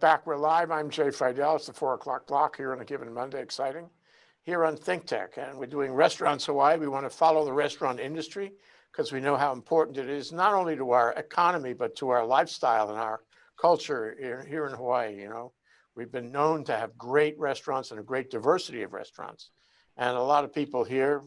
back. We're live. I'm Jay Fidel. It's the 4 o'clock block here on a given Monday. Exciting. Here on ThinkTech. And we're doing Restaurants Hawaii. We want to follow the restaurant industry because we know how important it is, not only to our economy, but to our lifestyle and our culture here in Hawaii. You know, we've been known to have great restaurants and a great diversity of restaurants. And a lot of people here,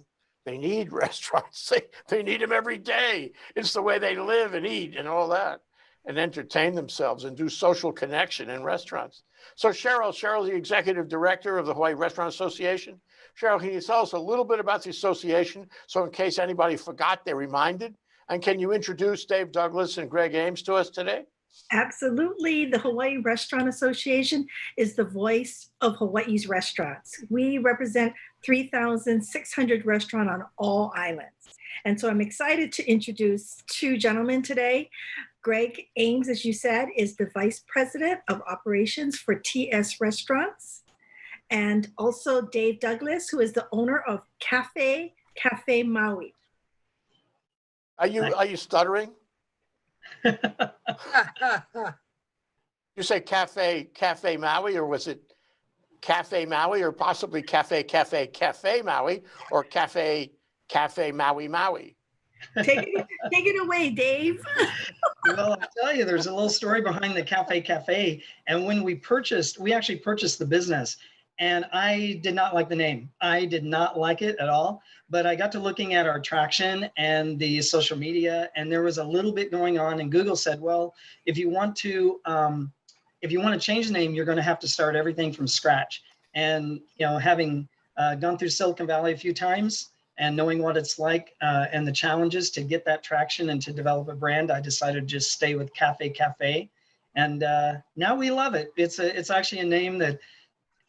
they need restaurants. They need them every day. It's the way they live and eat and all that, and entertain themselves and do social connection in restaurants. So Cheryl's the executive director of the Hawaii Restaurant Association. Sheryl, can you tell us a little bit about the association so in case anybody forgot, they're reminded? And can you introduce Dave Douglas and Greg Ames to us today? Absolutely. The Hawaii Restaurant Association is the voice of Hawaii's restaurants. We represent 3,600 restaurants on all islands. And so I'm excited to introduce two gentlemen today. Greg Ames, as you said, is the Vice President of Operations for TS Restaurants. And also Dave Douglas, who is the owner of Cafe Maui. Are you stuttering? You say Cafe Maui, or was it Cafe Maui, or possibly Cafe Maui, or Cafe Maui? Take it away, Dave. Well, I'll tell you, there's a little story behind the Cafe. And when we actually purchased the business, and I did not like the name. I did not like it at all. But I got to looking at our traction and the social media, and there was a little bit going on. And Google said, well, if you want to change the name, you're going to have to start everything from scratch. And having gone through Silicon Valley a few times, and knowing what it's like and the challenges to get that traction and to develop a brand, I decided to just stay with Cafe. And now we love it. It's actually a name that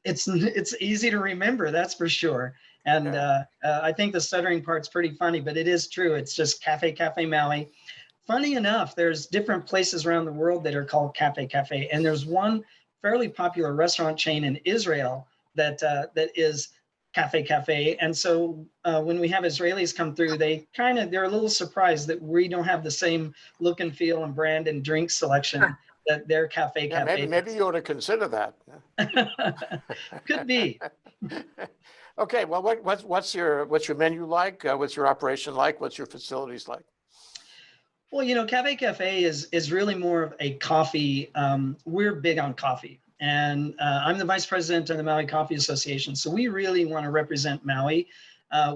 it's easy to remember, that's for sure. And I think the stuttering part's pretty funny, but it is true. It's just Cafe Maui. Funny enough, there's different places around the world that are called Cafe. And there's one fairly popular restaurant chain in Israel that is Cafe. And so when we have Israelis come through, they're a little surprised that we don't have the same look and feel and brand and drink selection that their Cafe. Maybe you ought to consider that. Could be. Okay, well, what's your menu like? What's your operation like? What's your facilities like? Well, Cafe is really more of a coffee. We're big on coffee. And I'm the vice president of the Maui Coffee Association. So we really want to represent Maui.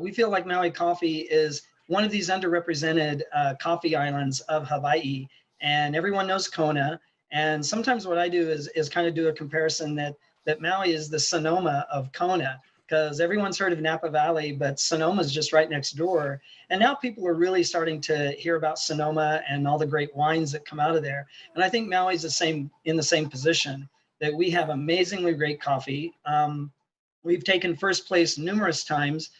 We feel like Maui coffee is one of these underrepresented coffee islands of Hawaii. And everyone knows Kona. And sometimes what I do is kind of do a comparison that Maui is the Sonoma of Kona, because everyone's heard of Napa Valley, but Sonoma is just right next door. And now people are really starting to hear about Sonoma and all the great wines that come out of there. And I think Maui is in the same position, that we have amazingly great coffee. We've taken first place numerous times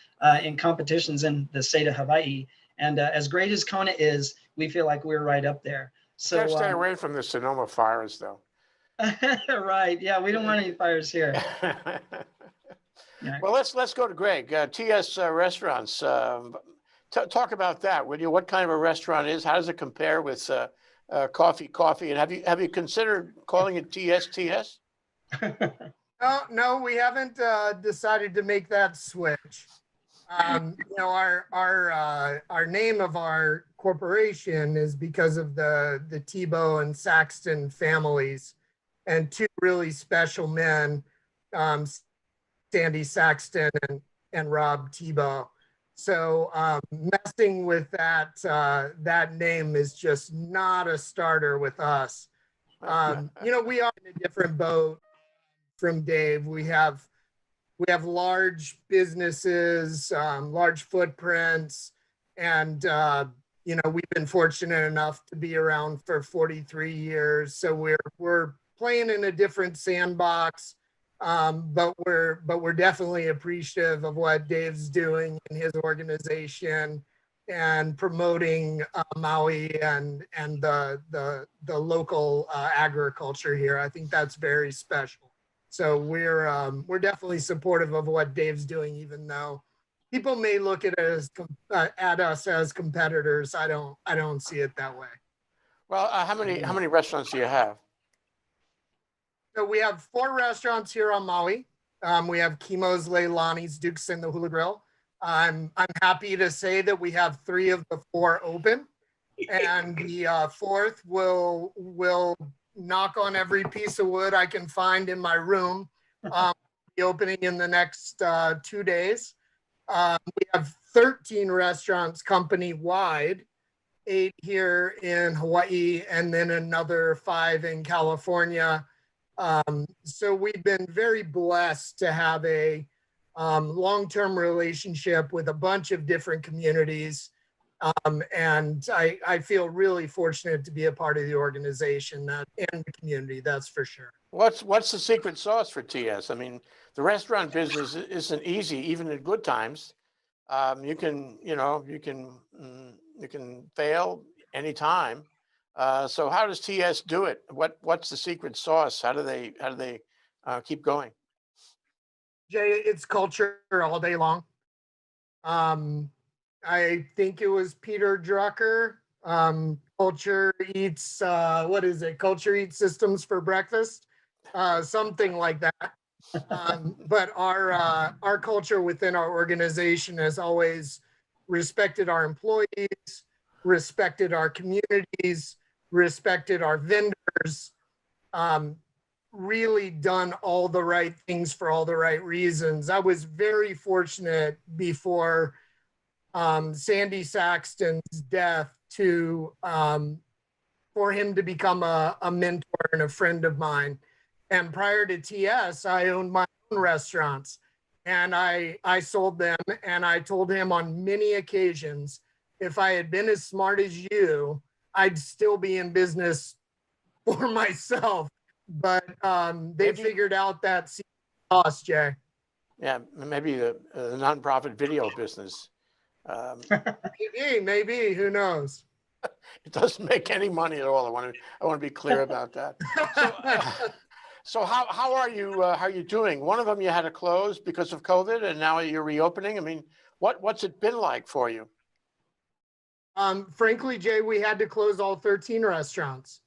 in competitions in the state of Hawaii. And as great as Kona is, we feel like we're right up there. So can't stay away from the Sonoma fires, though. Right. Yeah, we don't want any fires here. Well, let's go to Greg. TS Restaurants. Talk about that. What kind of a restaurant is? How does it compare with coffee? And have you considered calling it TS? No, we haven't decided to make that switch. Our name of our corporation is because of the Tebow and Saxton families, and two really special men, Sandy Saxton and Rob Tebow. So messing with that name is just not a starter with us. We are in a different boat from Dave. We have large businesses, large footprints, and we've been fortunate enough to be around for 43 years. So we're playing in a different sandbox, but we're definitely appreciative of what Dave's doing in his organization and promoting Maui and the local agriculture here. I think that's very special. So we're definitely supportive of what Dave's doing, even though people may look at us as competitors. I don't see it that way. Well, how many restaurants do you have? So we have 4 restaurants here on Maui. We have Kimo's, Leilani's, Duke's, and the Hula Grill. I'm happy to say that we have 3 of the 4 open, and the 4th will knock on every piece of wood I can find in my room. Be opening in the next 2 days. We have 13 restaurants company-wide, 8 here in Hawaii, and then another 5 in California. So we've been very blessed to have a long-term relationship with a bunch of different communities. And I feel really fortunate to be a part of the organization and the community, that's for sure. What's the secret sauce for TS? I mean, the restaurant business isn't easy, even in good times. You can fail anytime. So how does TS do it? What's the secret sauce? How do they keep going? Jay, it's culture all day long. I think it was Peter Drucker. Culture eats, what is it? Culture eats systems for breakfast, something like that. But our culture within our organization has always respected our employees, respected our communities, respected our vendors, really done all the right things for all the right reasons. I was very fortunate before Sandy Saxton's death for him to become a mentor and a friend of mine. And prior to TS, I owned my own restaurants, and I sold them. And I told him on many occasions, if I had been as smart as you, I'd still be in business for myself. But they figured out that secret sauce, Jay. Yeah, maybe the nonprofit video business. Maybe, who knows? It doesn't make any money at all. I want to be clear about that. So how are you doing? One of them you had to close because of COVID, and now you're reopening. I mean, what's it been like for you? Frankly, Jay, we had to close all 13 restaurants.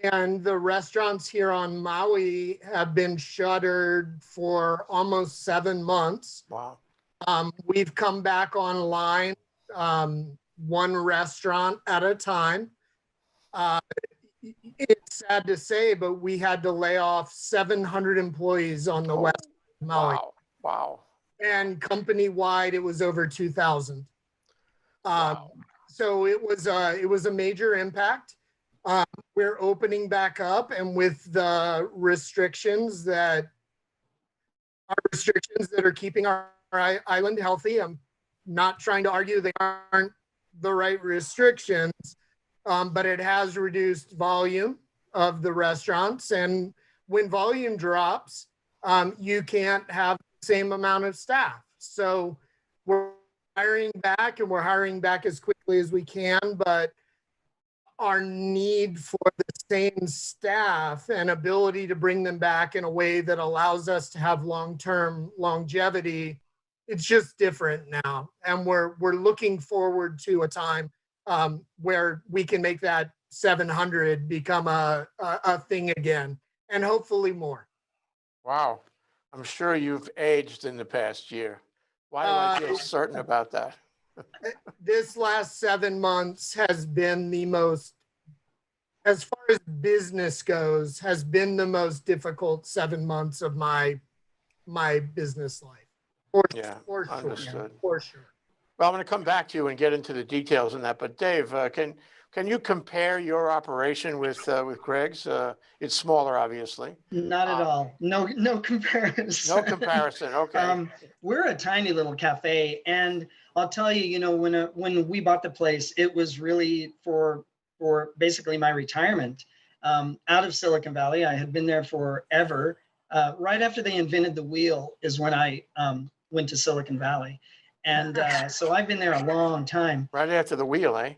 And the restaurants here on Maui have been shuttered for almost 7 months. Wow. We've come back online, 1 restaurant at a time. It's sad to say, but we had to lay off 700 employees on the west of Maui. Wow. And company-wide, it was over 2,000. Wow. So it was a major impact. We're opening back up, and with the restrictions that are keeping our island healthy. I'm not trying to argue they aren't the right restrictions, but it has reduced volume of the restaurants. And when volume drops, you can't have the same amount of staff. So we're hiring back, and we're hiring back as quickly as we can, but our need for the same staff and ability to bring them back in a way that allows us to have long-term longevity, it's just different now. And we're looking forward to a time where we can make that 700 become a thing again, and hopefully more. Wow. I'm sure you've aged in the past year. Why do I feel certain about that? This last 7 months has been the most, as far as business goes, has been the most difficult 7 months of my business life. For understood. Sure. Well, I'm going to come back to you and get into the details on that. But Dave, can you compare your operation with Greg's? It's smaller, obviously. Not at all. No comparison. No comparison. Okay. We're a tiny little cafe, and I'll tell you, when we bought the place, it was really for basically my retirement out of Silicon Valley. I had been there forever. Right after they invented the wheel is when I went to Silicon Valley. And so I've been there a long time. Right after the wheel, eh?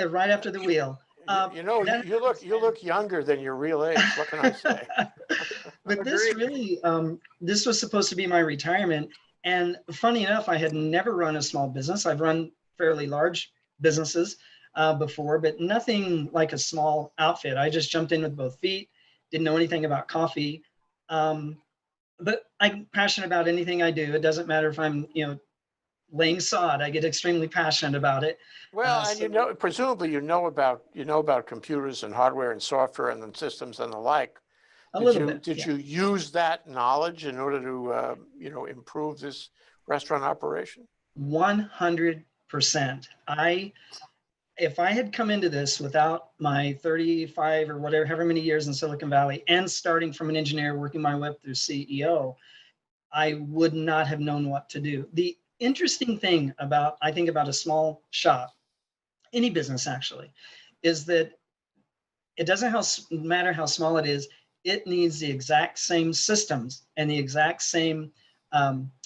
Right after the wheel. You look younger than your real age. What can I say? But this really, this was supposed to be my retirement. And funny enough, I had never run a small business. I've run fairly large businesses before, but nothing like a small outfit. I just jumped in with both feet. didn't know anything about coffee. But I'm passionate about anything I do. It doesn't matter if I'm, laying sod. I get extremely passionate about it. Well, and So presumably you know about computers and hardware and software and the systems and the like. a Did little you bit, did yeah. you use that knowledge in order to improve this restaurant operation? 100%. If I had come into this without my 35 or whatever, however many years in Silicon Valley, and starting from an engineer, working my way up through CEO, I would not have known what to do. The interesting thing I think about a small shop, any business actually, is that it doesn't matter how small it is, it needs the exact same systems and the exact same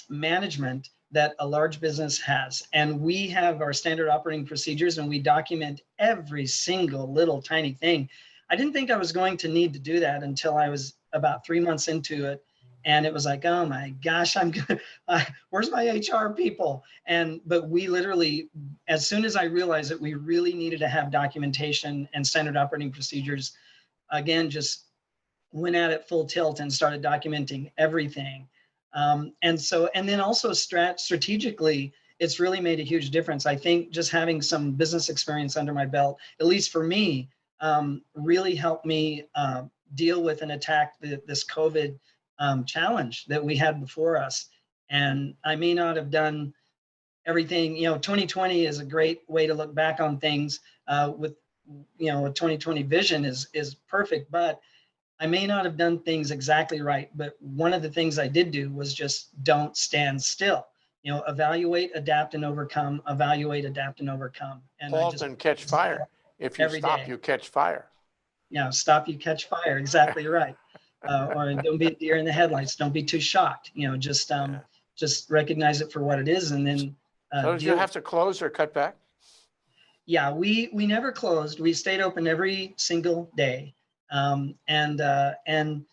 management that a large business has. And we have our standard operating procedures, and we document every single little tiny thing. I didn't think I was going to need to do that until I was about 3 months into it. And it was like, oh my gosh, I'm good. Where's my HR people? But we literally, as soon as I realized that we really needed to have documentation and standard operating procedures, again, just went at it full tilt and started documenting everything. And then also strategically, it's really made a huge difference. I think just having some business experience under my belt, at least for me, really helped me deal with and attack this COVID challenge that we had before us. And I may not have done everything, 2020 is a great way to look back on things with, a 2020 vision is perfect, but I may not have done things exactly right. But one of the things I did do was just don't stand still, evaluate, adapt, and overcome, evaluate, adapt, and overcome. And Halt and catch fire. If you every stop, day. you catch fire. Stop, you catch fire. Exactly right. Or don't be a deer in the headlights. Don't be too shocked. Just recognize it for what it is, and then. So did you have to close or cut back? Yeah, we never closed. We stayed open every single day, and I'm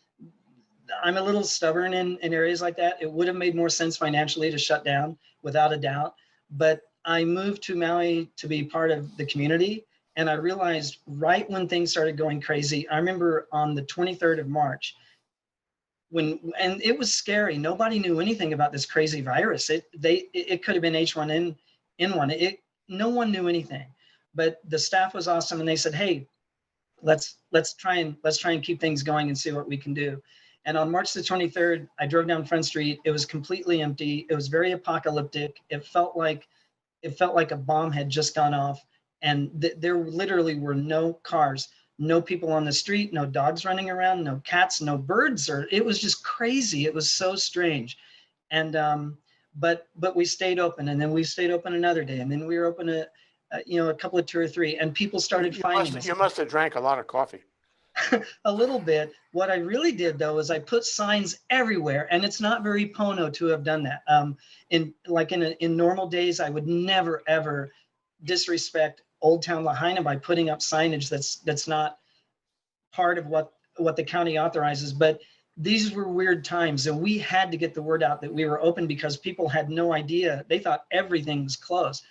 a little stubborn in areas like that. It would have made more sense financially to shut down, without a doubt. But I moved to Maui to be part of the community. And I realized right when things started going crazy, I remember on the 23rd of March, and it was scary. Nobody knew anything about this crazy virus. It could have been H1N1. No one knew anything, but the staff was awesome. And they said, hey, let's try and keep things going and see what we can do. And on March the 23rd, I drove down Front Street. It was completely empty. It was very apocalyptic. It felt like a bomb had just gone off. And there literally were no cars, no people on the street, no dogs running around, no cats, no birds. It was just crazy. It was so strange. And but we stayed open, and then we stayed open another day, and then we were open a couple of 2 or 3, and people started finding us. You must have drank a lot of coffee. A little bit. What I really did though is I put signs everywhere, and it's not very Pono to have done that. In normal days, I would never ever disrespect Old Town Lahaina by putting up signage that's not part of what the county authorizes. But these were weird times, and we had to get the word out that we were open because people had no idea. They thought everything was closed.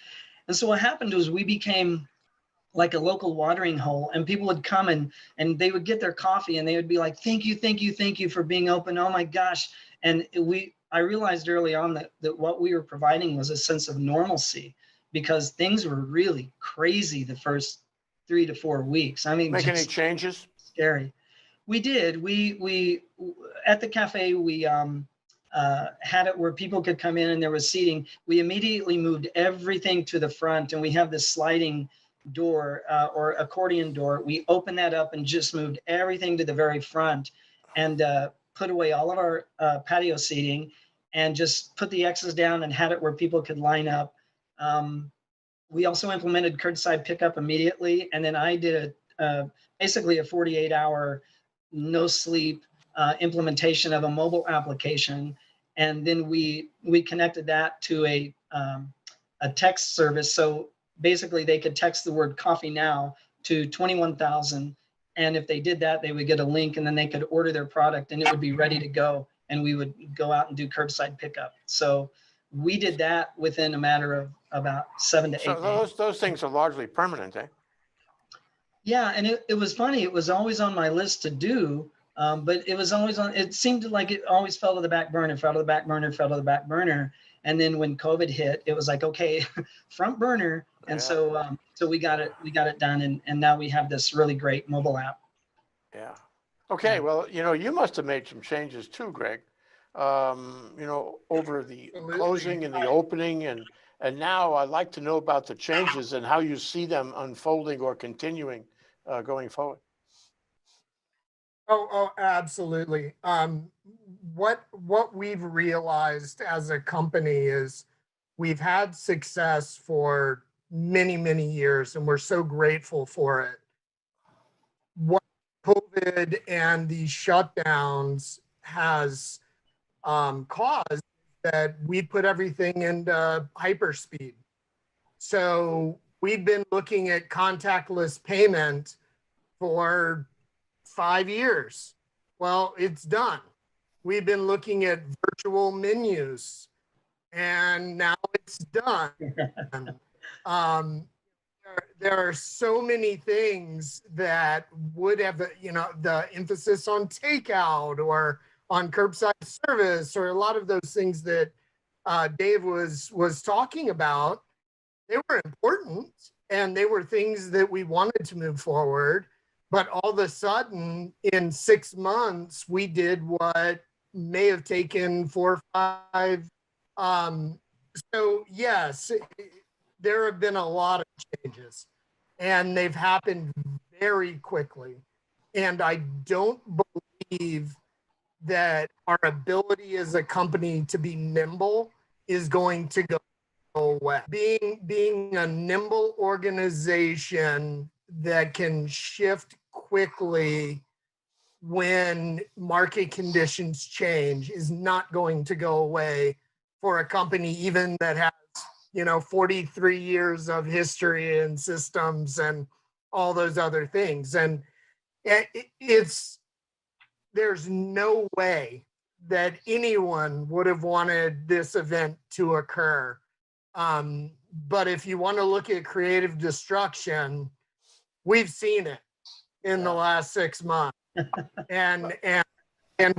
And so what happened was we became like a local watering hole, and people would come and they would get their coffee and they would be like, thank you for being open. Oh my gosh. And I realized early on that what we were providing was a sense of normalcy, because things were really crazy the first 3 to 4 weeks. I mean, Make any changes? Scary. We did. We at the cafe, we had it where people could come in and there was seating. We immediately moved everything to the front, and we have this sliding door or accordion door. We opened that up and just moved everything to the very front, and put away all of our patio seating, and just put the X's down and had it where people could line up. We also implemented curbside pickup immediately, and then I did basically a 48-hour no sleep implementation of a mobile application, and then we connected that to a text service. So basically, they could text the word coffee now to 21,000, and if they did that, they would get a link, and then they could order their product, and it would be ready to go, and we would go out and do curbside pickup. So we did that within a matter of about 7 to 8 days. Those things are largely permanent, eh? Yeah, and it was funny. It was always on my list to do, But it was always on, it seemed like it always fell to the back burner, fell to the back burner, fell to the back burner. And then when COVID hit, it was like, okay, front burner. And so we got it done. And now we have this really great mobile app. Yeah. Okay. Yeah. Well, you must have made some changes too, Greg. Over the Absolutely. closing and the opening, and now I'd like to know about the changes and how you see them unfolding or continuing going forward. Oh, absolutely. What we've realized as a company is we've had success for many, many years, and we're so grateful for it. What COVID and these shutdowns has caused that we put everything into hyperspeed. So we've been looking at contactless payment for 5 years. Well, it's done. We've been looking at virtual menus, and now it's done. There are so many things that would have, the emphasis on takeout or on curbside service, or a lot of those things that Dave was talking about. They were important, and they were things that we wanted to move forward. But all of a sudden, in 6 months, we did what may have taken 4 or 5. So yes, there have been a lot of changes, and they've happened very quickly. And I don't believe that our ability as a company to be nimble is going to go away. Being a nimble organization that can shift quickly when market conditions change is not going to go away for a company even that has 43 years of history and systems and all those other things. And there's no way that anyone would have wanted this event to occur. But if you want to look at creative destruction, we've seen it in the last 6 months. And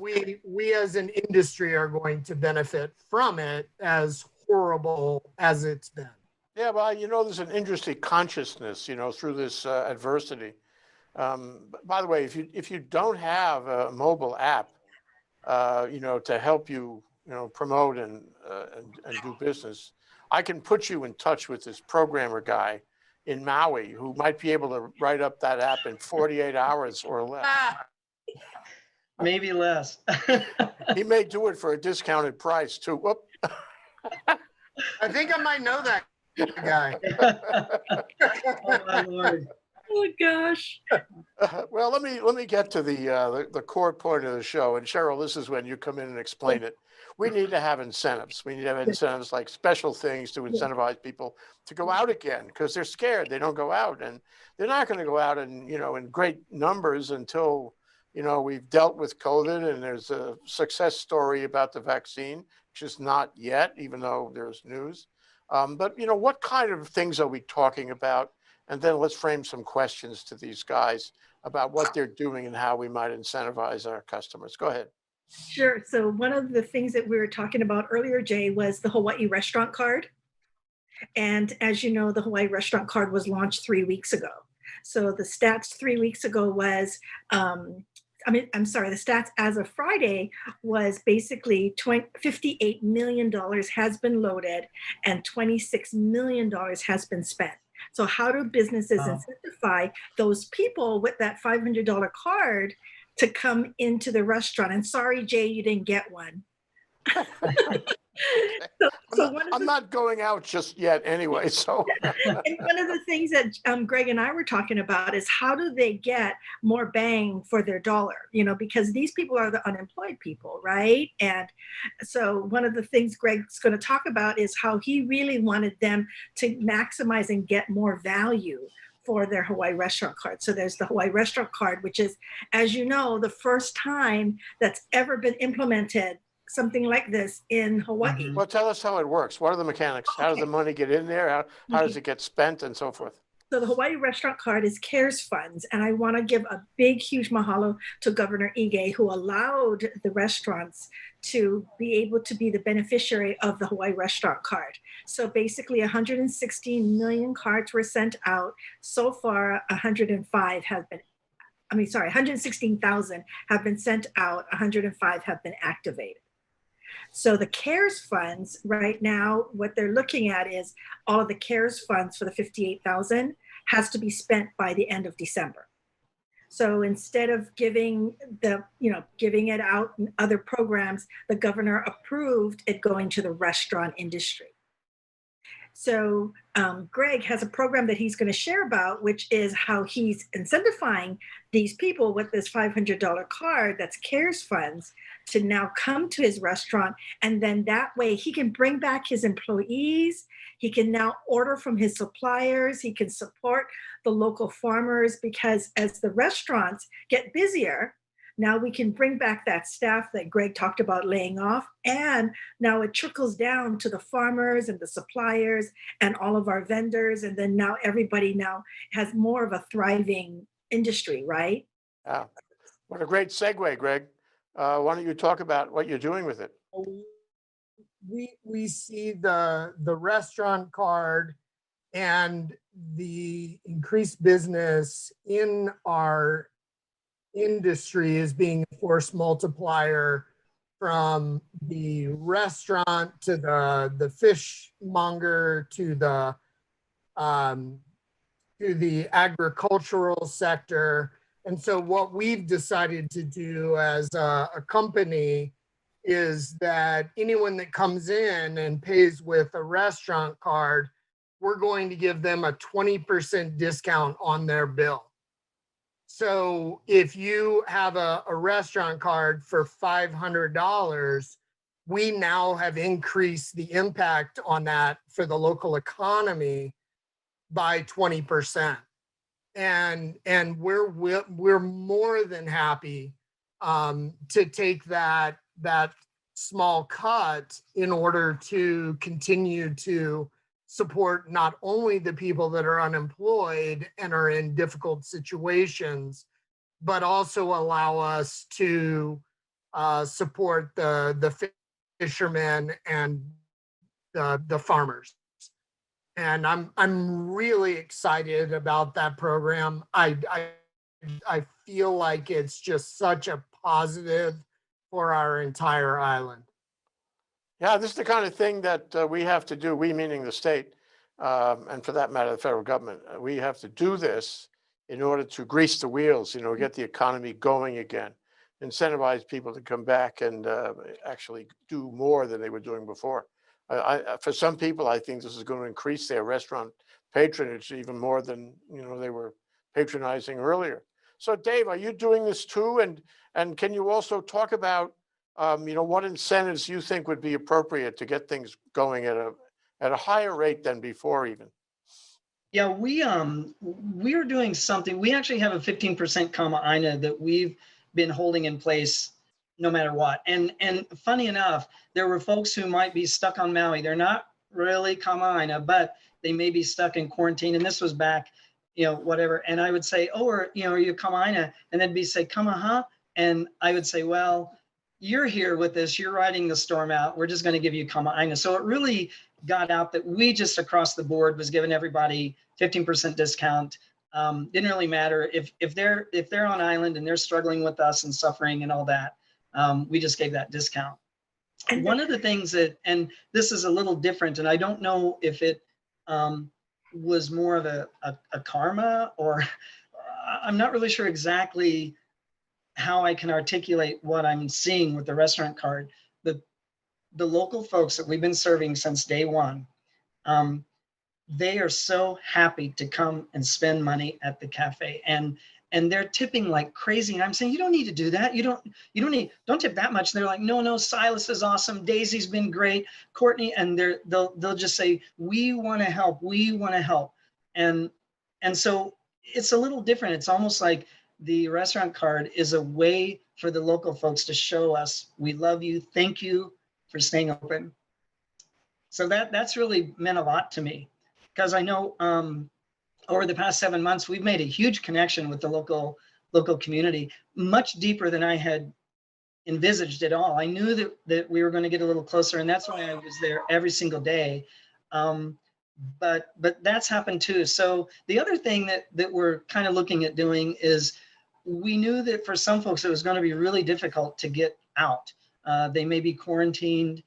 we as an industry are going to benefit from it, as horrible as it's been. Yeah, well, there's an industry consciousness, through this adversity. By the way, if you don't have a mobile app, to help you, promote and do business, I can put you in touch with this programmer guy in Maui who might be able to write up that app in 48 hours or less. Maybe less. He may do it for a discounted price too. Whoop. I think I might know that guy. Oh my Lord. Oh gosh. Well, let me get to the core point of the show. And Sheryl, this is when you come in and explain it. We need to have incentives. We need to have incentives, like special things to incentivize people to go out again, because they're scared. They don't go out, and they're not going to go out in great numbers until we've dealt with COVID and there's a success story about the vaccine, which is not yet, even though there's news. But what kind of things are we talking about? And then let's frame some questions to these guys about what they're doing and how we might incentivize our customers. Go ahead. Sure. So one of the things that we were talking about earlier, Jay, was the Hawaii restaurant card. And as you know, the Hawaii restaurant card was launched 3 weeks ago. So the stats 3 weeks ago was, the stats as of Friday was basically $58 million has been loaded and $26 million has been spent. So how do businesses incentivize those people with that $500 card to come into the restaurant? And sorry, Jay, you didn't get one. I'm not going out just yet anyway. So and one of the things that Greg and I were talking about is how do they get more bang for their dollar, because these people are the unemployed people, right? And so one of the things Greg's going to talk about is how he really wanted them to maximize and get more value for their Hawaii restaurant card. So there's the Hawaii restaurant card, which is, as you know, the first time that's ever been implemented something like this in Hawaii. Mm-hmm. Well, tell us how it works. What are the mechanics? How does the money get in there? How does it get spent and so forth? So the Hawaii restaurant card is CARES funds. And I want to give a big, huge mahalo to Governor Ige, who allowed the restaurants to be able to be the beneficiary of the Hawaii restaurant card. So basically 116 million cards were sent out. So far, 105 have been, 116,000 have been sent out, 105 have been activated. So the CARES funds right now, what they're looking at is all of the CARES funds for the 58,000 has to be spent by the end of December. So instead of giving it out in other programs, the governor approved it going to the restaurant industry. So Greg has a program that he's going to share about, which is how he's incentivizing these people with this $500 card that's CARES funds to now come to his restaurant. And then that way he can bring back his employees. He can now order from his suppliers. He can support the local farmers, because as the restaurants get busier, now we can bring back that staff that Greg talked about laying off. And now it trickles down to the farmers and the suppliers and all of our vendors. And then now everybody now has more of a thriving industry, right? Yeah. What a great segue, Greg. Why don't you talk about what you're doing with it? We see the restaurant card and the increased business in our industry as being a force multiplier, from the restaurant to the fishmonger to the agricultural sector. And so what we've decided to do as a company is that anyone that comes in and pays with a restaurant card, we're going to give them a 20% discount on their bill. So if you have a restaurant card for $500, we now have increased the impact on that for the local economy by 20%. And we're more than happy to take that small cut in order to continue to support not only the people that are unemployed and are in difficult situations, but also allow us to support the fishermen and the farmers. And I'm really excited about that program. I feel like it's just such a positive for our entire island. Yeah, this is the kind of thing that we have to do, we meaning the state, and for that matter, the federal government. We have to do this in order to grease the wheels, get the economy going again, incentivize people to come back and actually do more than they were doing before. For some people, I think this is going to increase their restaurant patronage even more than they were patronizing earlier. So, Dave, are you doing this too? And can you also talk about what incentives you think would be appropriate to get things going at a higher rate than before even? Yeah, we're doing something. We actually have a 15% Kama'aina that we've been holding in place no matter what. And funny enough, there were folks who might be stuck on Maui. They're not really Kama'aina, but they may be stuck in quarantine. And this was back, whatever. And I would say, oh, are you Kama'aina? And they'd be say, Kamaha. And I would say, well, you're here with us. You're riding the storm out. We're just going to give you Kama'aina. So it really got out that we just across the board was giving everybody 15% discount. Didn't really matter if they're on island and they're struggling with us and suffering and all that. We just gave that discount. And one of the things that, and this is a little different, and I don't know if it was more of a karma, or I'm not really sure exactly how I can articulate what I'm seeing with the restaurant card. The local folks that we've been serving since day one, they are so happy to come and spend money at the cafe, and they're tipping like crazy. And I'm saying, you don't need to do that. You don't tip that much. And they're like, no, Silas is awesome. Daisy's been great. Courtney, and they'll just say, we want to help. We want to help. And so it's a little different. It's almost like the restaurant card is a way for the local folks to show us, we love you. Thank you for staying open. So that's really meant a lot to me, because I know over the past 7 months, we've made a huge connection with the local community, much deeper than I had envisaged at all. I knew that we were going to get a little closer, and that's why I was there every single day. But that's happened too. So the other thing that we're kind of looking at doing is, we knew that for some folks it was going to be really difficult to get out. They may be quarantined.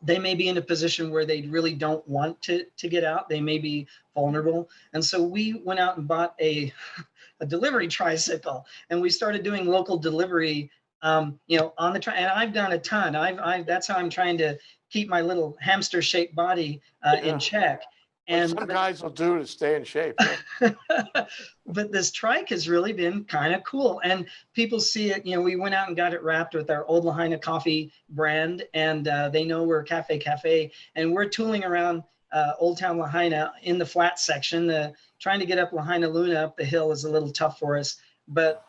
They may be in a position where they really don't want to get out. They may be vulnerable. And so we went out and bought a delivery tricycle, and we started doing local delivery, on the and I've done a ton. That's how I'm trying to keep my little hamster shaped body in check. And some guys will do to stay in shape. Yeah. But this trike has really been kind of cool, and people see it. We went out and got it wrapped with our Old Lahaina coffee brand, and they know we're Cafe, and we're tooling around Old Town Lahaina in the flat section. Trying to get up Lahaina Luna up the hill is a little tough for us, but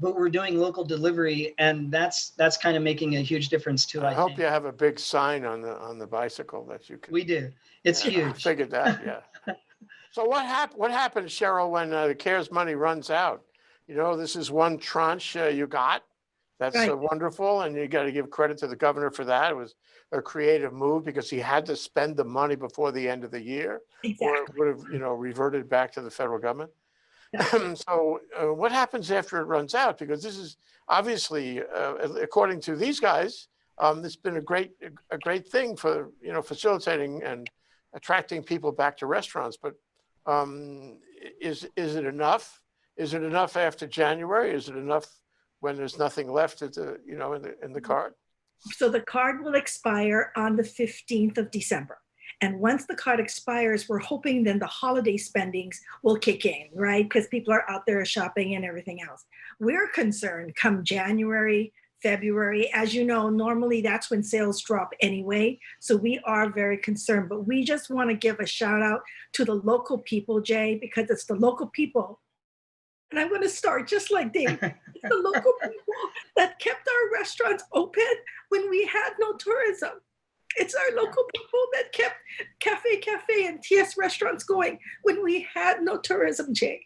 we're doing local delivery, and that's kind of making a huge difference too. I hope you have a big sign on the bicycle that you can. We do. It's huge. I figured that, yeah. So what happened, Sheryl, when the CARES money runs out? This is one tranche you got. That's Right. Wonderful, and you got to give credit to the governor for that. It was a creative move because he had to spend the money before the end of the year, or it Exactly. would have, reverted back to the federal government. So what happens after it runs out? Because this is obviously, according to these guys, it's been a great thing for, facilitating and attracting people back to restaurants. But is it enough? Is it enough after January? Is it enough when there's nothing left at the, in the card? So the card will expire on the 15th of December. And once the card expires, we're hoping then the holiday spendings will kick in, right? Because people are out there shopping and everything else. We're concerned come January, February. As you know, normally that's when sales drop anyway. So we are very concerned, but we just want to give a shout out to the local people, Jay, because it's the local people. And I'm going to start just like Dave. It's the local people that kept our restaurants open when we had no tourism. It's our local people that kept Cafe and TS restaurants going when we had no tourism, Jay.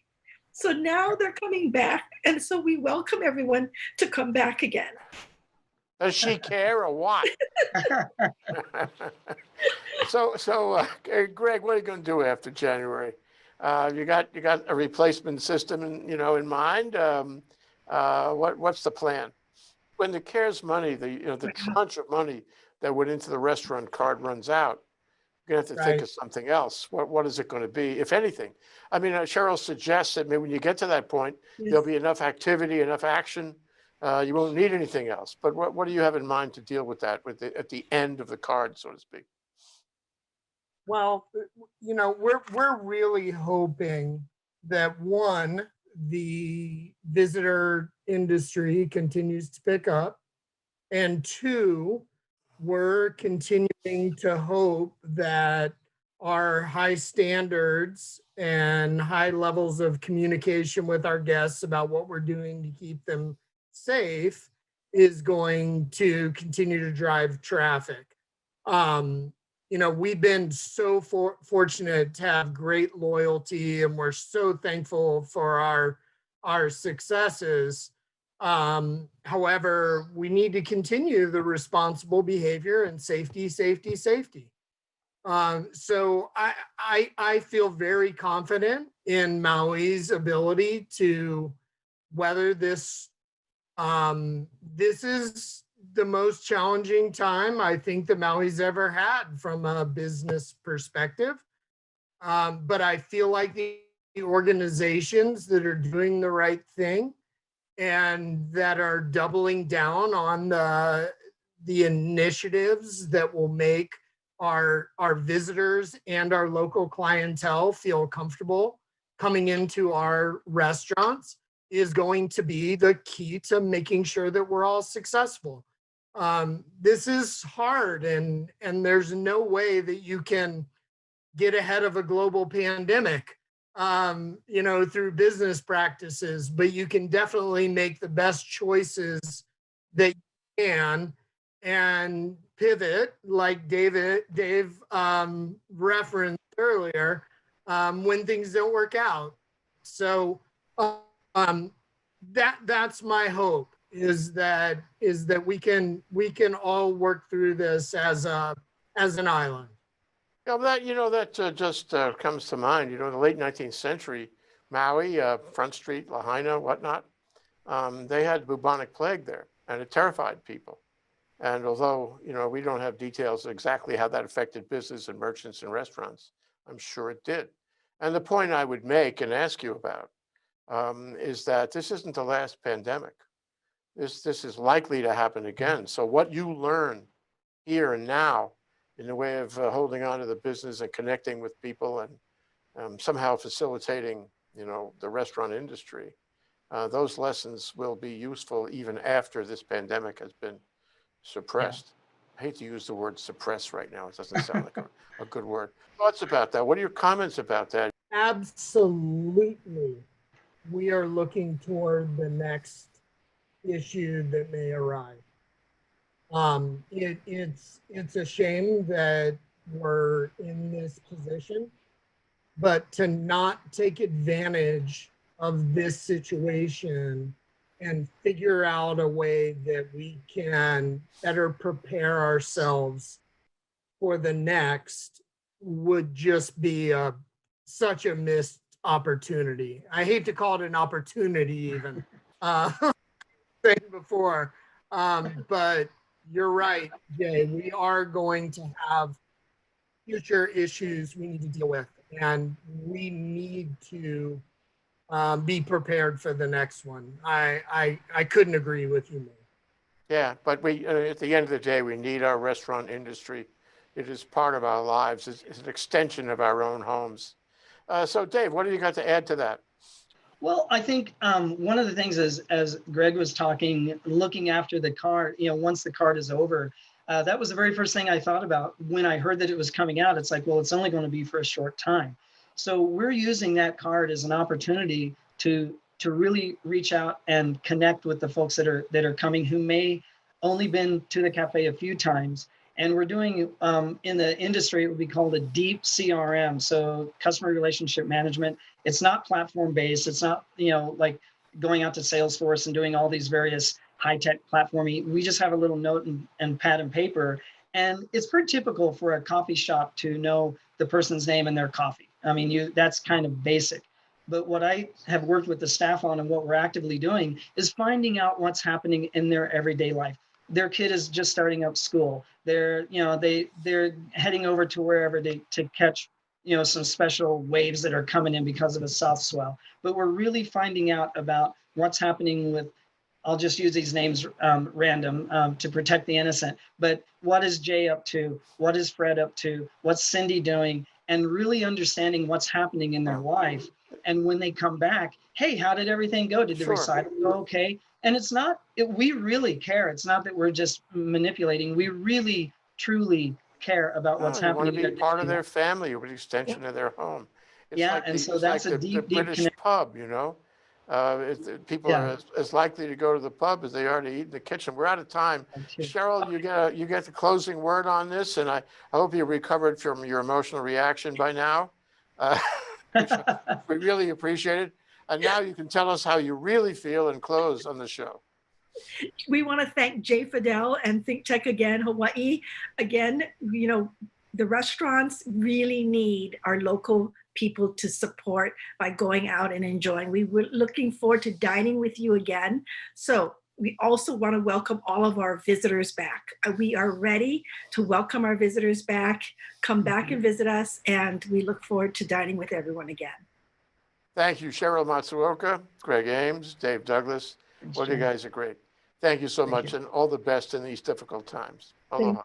So now they're coming back, and so we welcome everyone to come back again. Does she care or what? So, Greg, what are you going to do after January? You got a replacement system, in mind. What's the plan? When the CARES money, the tranche of money that went into the restaurant card runs out, you're gonna have to think of something else. What is it going to be, if anything? I mean, Sheryl suggests that maybe when you get to that point, there'll be enough activity, enough action. You won't need anything else. But what do you have in mind to deal with that at the end of the card, so to speak? Well, we're really hoping that, one, the visitor industry continues to pick up, and two, we're continuing to hope that our high standards and high levels of communication with our guests about what we're doing to keep them safe is going to continue to drive traffic. We've been so fortunate to have great loyalty, and we're so thankful for our successes. However, we need to continue the responsible behavior and safety. So I feel very confident in Maui's ability to weather this. This is the most challenging time I think that Maui's ever had from a business perspective. But I feel like the organizations that are doing the right thing and that are doubling down on the initiatives that will make our visitors and our local clientele feel comfortable coming into our restaurants is going to be the key to making sure that we're all successful. This is hard, and there's no way that you can get ahead of a global pandemic, through business practices, but you can definitely make the best choices that you can and pivot, like Dave referenced earlier. when things don't work out. So um, that's my hope, is that we can all work through this as an island. Yeah, well, that just comes to mind. In the late 19th century, Maui, Front Street, Lahaina, whatnot, they had bubonic plague there, and it terrified people. And although, we don't have details of exactly how that affected business and merchants and restaurants, I'm sure it did. And the point I would make and ask you about is that this isn't the last pandemic. This is likely to happen again. So what you learn here and now in the way of holding on to the business and connecting with people and somehow facilitating, the restaurant industry, those lessons will be useful even after this pandemic has been suppressed. I hate to use the word suppress right now. It doesn't sound like a good word. Thoughts about that? What are your comments about that? Absolutely. We are looking toward the next issue that may arise. It's a shame that we're in this position, but to not take advantage of this situation and figure out a way that we can better prepare ourselves for the next would just be such a missed opportunity. I hate to call it an opportunity even, said before, but you're right, Jay. We are going to have future issues we need to deal with, and we need to be prepared for the next one. I couldn't agree with you more. Yeah, but we at the end of the day, we need our restaurant industry. It is part of our lives. It's an extension of our own homes. So, Dave, what have you got to add to that? Well, I think one of the things is, as Greg was talking, looking after the card, once the card is over, that was the very first thing I thought about when I heard that it was coming out. It's like, well, it's only going to be for a short time. So we're using that card as an opportunity to really reach out and connect with the folks that are coming who may only been to the cafe a few times. And we're doing in the industry, it would be called a deep CRM. So customer relationship management. It's not platform based. It's not, like going out to Salesforce and doing all these various high-tech platforming. We just have a little note and pad and paper. And it's pretty typical for a coffee shop to know the person's name and their coffee. I mean, that's kind of basic. But what I have worked with the staff on and what we're actively doing is finding out what's happening in their everyday life. Their kid is just starting up school. They're heading over to wherever to catch, some special waves that are coming in because of a south swell. But we're really finding out about what's happening with, I'll just use these names random to protect the innocent. But what is Jay up to? What is Fred up to? What's Cindy doing? And really understanding what's happening in their life. And when they come back, hey, how did everything go? Did the recital go okay? And it's not, we really care. It's not that we're just manipulating. We really, truly care about what's happening. You want to be part of their family. You're an extension of their home. It's and so that's like a deep British connection. pub, people are as likely to go to the pub as they are to eat in the kitchen. We're out of time. Sheryl, you get the closing word on this, and I hope you recovered from your emotional reaction by now. Which we really appreciate it. And now you can tell us how you really feel and close on the show. We want to thank Jay Fidel and ThinkTech again, Hawaii. Again, the restaurants really need our local people to support by going out and enjoying. We were looking forward to dining with you again. So we also want to welcome all of our visitors back. We are ready to welcome our visitors back. Come back and visit us, and we look forward to dining with everyone again. Thank you, Sheryl Matsuoka, Greg Ames, Dave Douglas. Well, you guys are great. Thank you so much, and all the best in these difficult times. Aloha.